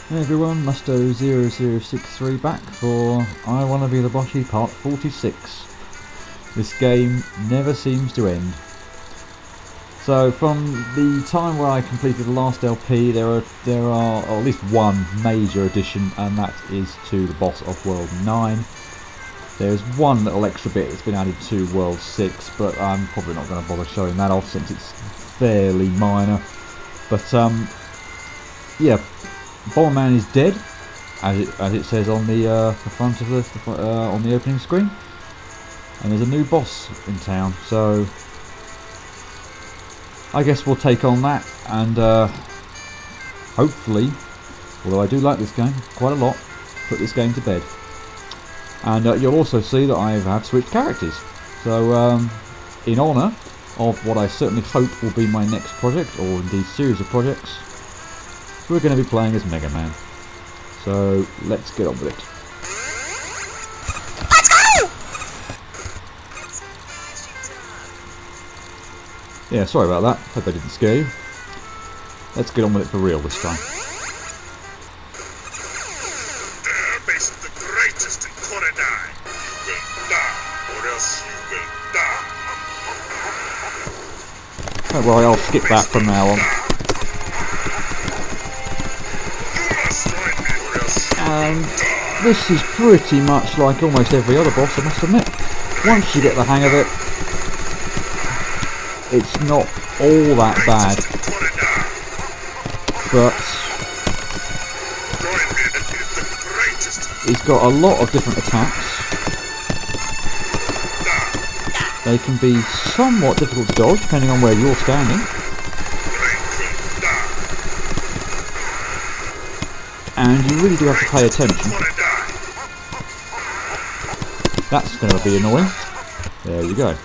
Hey everyone, Musto0063 back for I Wanna Be the Boshy Part 46. This game never seems to end. So from the time where I completed the last LP, there are at least one major addition, and that is to the boss of World 9. There's one little extra bit that's been added to World 6, but I'm probably not going to bother showing that off since it's fairly minor. But yeah, Bomberman is dead, as it says on the front of on the opening screen, and there's a new boss in town. So I guess we'll take on that, and hopefully, although I do like this game quite a lot, put this game to bed. And you'll also see that I have switched characters. So in honour of what I certainly hope will be my next project, or indeed series of projects, we're going to be playing as Mega Man. So let's get on with it. Let's go! Yeah, sorry about that. Hope I didn't scare you. Let's get on with it for real this time. Base of the greatest in Korodai. You will die, or else you will die. Don't worry, I'll skip that from now on. And this is pretty much like almost every other boss, I must admit. Once you get the hang of it, it's not all that bad. But he's got a lot of different attacks. They can be somewhat difficult to dodge depending on where you're standing. And you really do have to pay attention. That's going to be annoying. There you go.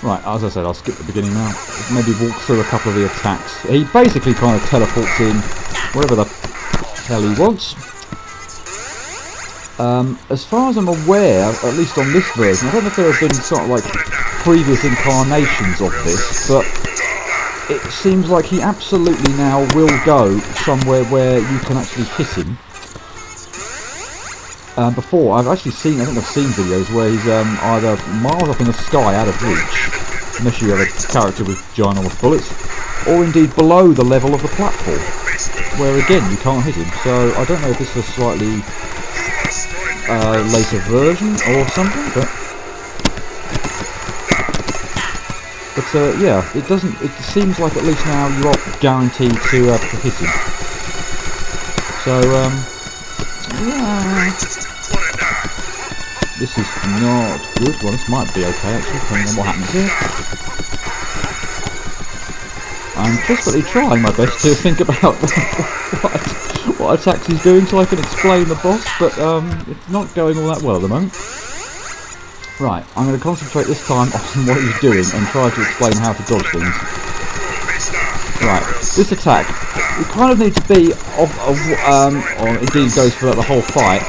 Right, as I said, I'll skip the beginning now. Maybe walk through a couple of the attacks. He basically kind of teleports in wherever the hell he wants. As far as I'm aware, at least on this version, I don't know if there have been sort of like previous incarnations of this, but it seems like he absolutely now will go somewhere where you can actually hit him. Before, I think I've seen videos where he's either miles up in the sky out of reach, unless you have a character with ginormous bullets, or indeed below the level of the platform, where again you can't hit him. So I don't know if this is a slightly later version or something, but yeah, it doesn't. It seems like at least now you are guaranteed to hit him. So yeah, this is not good. Well, this might be okay actually, depending on what happens here. I'm desperately trying my best to think about what attacks he's doing so I can explain the boss, but it's not going all that well at the moment. Right, I'm going to concentrate this time on what he's doing and try to explain how to dodge things. Right, this attack, you kind of need to be, or indeed goes for the whole fight,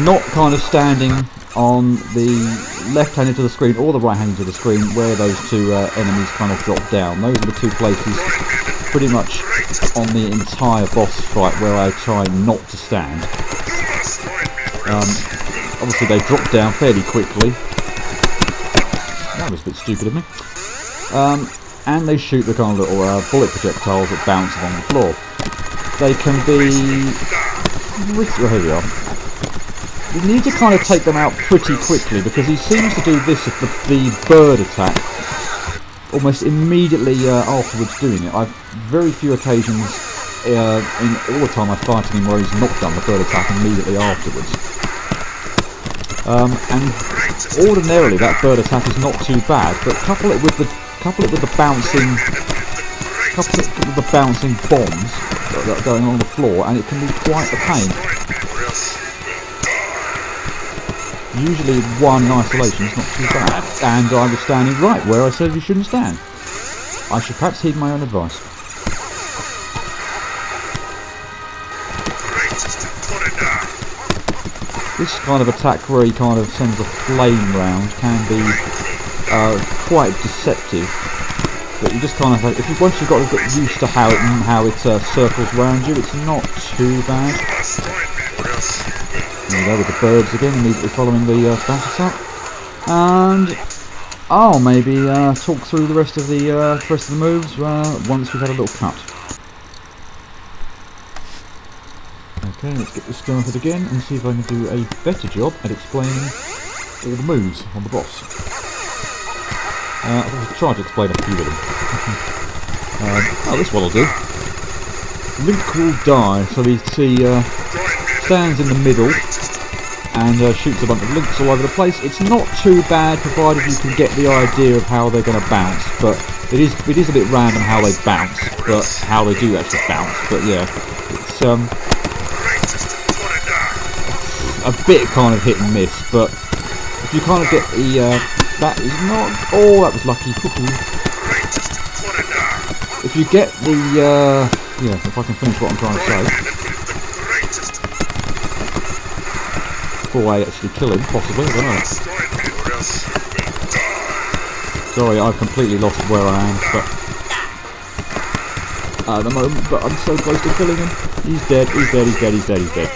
not kind of standing on the left hand end of the screen or the right hand end of the screen where those two enemies kind of drop down. Those are the two places pretty much on the entire boss fight where I try not to stand. Obviously they drop down fairly quickly. That was a bit stupid of me. And they shoot the kind of little bullet projectiles that bounce along the floor. They can be... Oh, here we are. You need to kind of take them out pretty quickly because he seems to do this with the bird attack almost immediately afterwards doing it. I've very few occasions in all the time I've fighting him where he's not done the bird attack immediately afterwards. And ordinarily that bird attack is not too bad, but couple it with the bouncing bombs that are going on the floor, and it can be quite a pain. Usually one in isolation is not too bad, and I was standing right where I said you shouldn't stand. I should perhaps heed my own advice. This kind of attack where he kind of sends a flame round can be quite deceptive. But you just kind of like, once you've got to get used to how it circles around you, it's not too bad. There we go with the birds again, immediately following the bounce attack. And I'll maybe talk through the rest of the moves once we've had a little cut. Okay, let's get this started again and see if I can do a better job at explaining all the moves on the boss. I'll try to explain a few of them. Oh, this one will do. Link will die, so he stands in the middle and shoots a bunch of links all over the place. It's not too bad, provided you can get the idea of how they're going to bounce, but it is a bit random how they bounce, but how they do actually bounce. But yeah, it's a bit kind of hit and miss, but if you kind of get the that is not, oh, that was lucky. If you get the yeah, if I can finish what I'm trying to say before I actually kill him, possibly, I don't know. Sorry, I've completely lost where I am, but at the moment, but I'm so close to killing him. He's dead, he's dead, he's dead, he's dead, he's dead.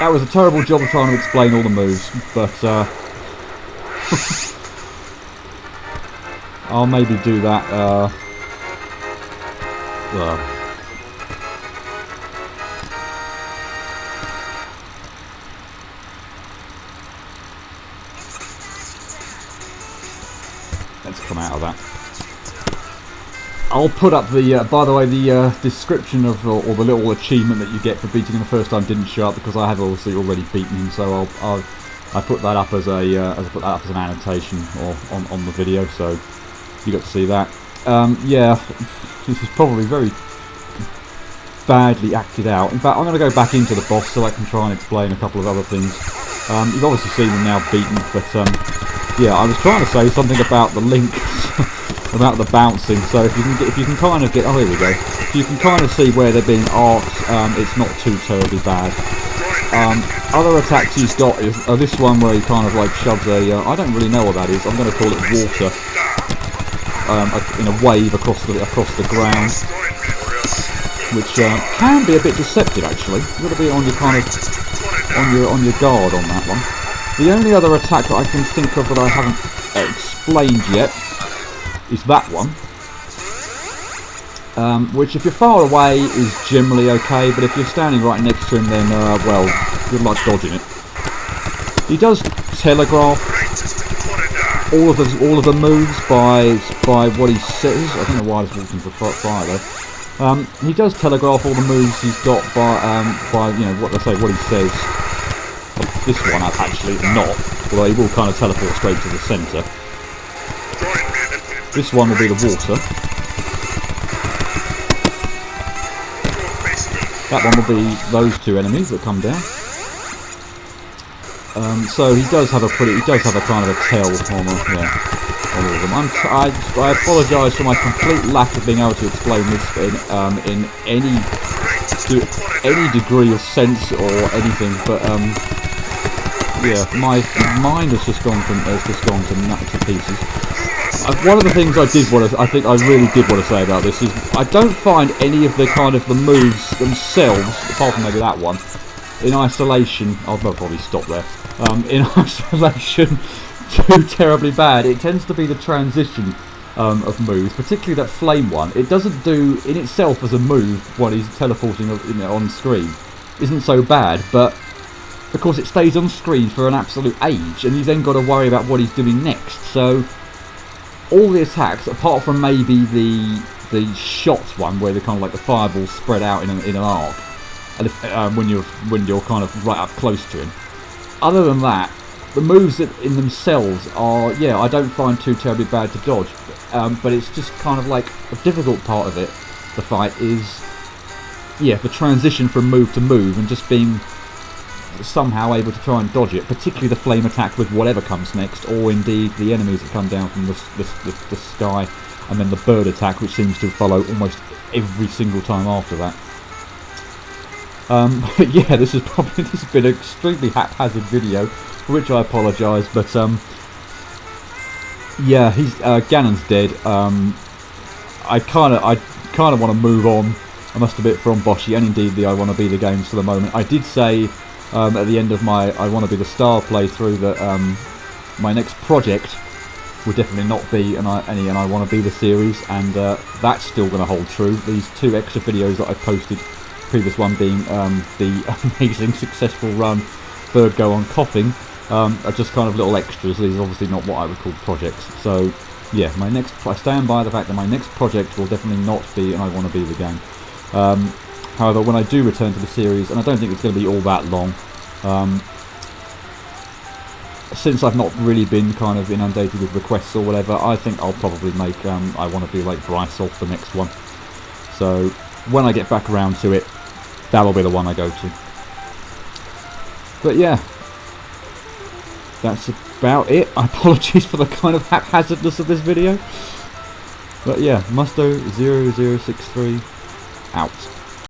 That was a terrible job of trying to explain all the moves, but I'll maybe do that. Let's come out of that. I'll put up the, by the way, the description of, or the little achievement that you get for beating him the first time didn't show up because I have obviously already beaten him. So I put that up as an annotation or on the video, so you got to see that. Yeah, this is probably very badly acted out. In fact, I'm going to go back into the boss so I can try and explain a couple of other things. You've obviously seen him now beaten, but yeah, I was trying to say something about the links. About the bouncing, so if you can kind of get, oh, here we go, if you can kind of see where they're being arced, it's not too terribly bad. Other attacks he's got is this one where he kind of like shoves a, I don't really know what that is, I'm going to call it water, in a wave across the ground, which can be a bit deceptive actually. You've got to be on your kind of on your guard on that one. The only other attack that I can think of that I haven't explained yet is that one, which if you're far away is generally okay, but if you're standing right next to him, then well, good luck dodging it. He does telegraph all of the moves by what he says. I don't know why I was walking for fire though. He does telegraph all the moves he's got by you know what he says. This one actually not, although he will kind of teleport straight to the centre. This one will be the water. That one will be those two enemies that come down. So he does have a kind of a tail on all of them. I apologise for my complete lack of being able to explain this in any degree of sense or anything, but yeah, my mind has just gone to pieces. One of the things I really did want to say about this is I don't find any of the the moves themselves, apart from maybe that one, in isolation. I'll probably stop there. In isolation, too terribly bad. It tends to be the transition of moves, particularly that flame one. It doesn't do in itself as a move when he's teleporting on screen. Isn't so bad, but of course it stays on screen for an absolute age, and you've then got to worry about what he's doing next. So all the attacks, apart from maybe the shot one, where they're kind of like the fireballs spread out in an arc, and when you're kind of right up close to him. Other than that, the moves in themselves are, yeah, I don't find too terribly bad to dodge. But it's just kind of like a difficult part of it. The fight is, yeah, the transition from move to move and just being somehow able to try and dodge it, particularly the flame attack with whatever comes next, or indeed the enemies that come down from the sky, and then the bird attack, which seems to follow almost every single time after that. But yeah, this has been an extremely haphazard video, for which I apologise, but Yeah, he's Ganon's dead. I kind of want to move on, I must admit, from Boshy and indeed the I Want to Be the games for the moment. I did say at the end of my I Want to Be the Star playthrough that my next project would definitely not be any and I Want to Be the series, and that's still going to hold true. These 2 extra videos that I posted, previous one being the amazing successful run Bird Go On Coughing, are just kind of little extras. These are obviously not what I would call projects. So yeah, I stand by the fact that my next project will definitely not be and I Want to Be the game. However, when I do return to the series, and I don't think it's going to be all that long, since I've not really been kind of inundated with requests or whatever, I think I'll probably make I Want to Be like Bryce off the next one. So when I get back around to it, that'll be the one I go to. But yeah, that's about it. I apologise for the kind of haphazardness of this video. But yeah, Musto0063 out.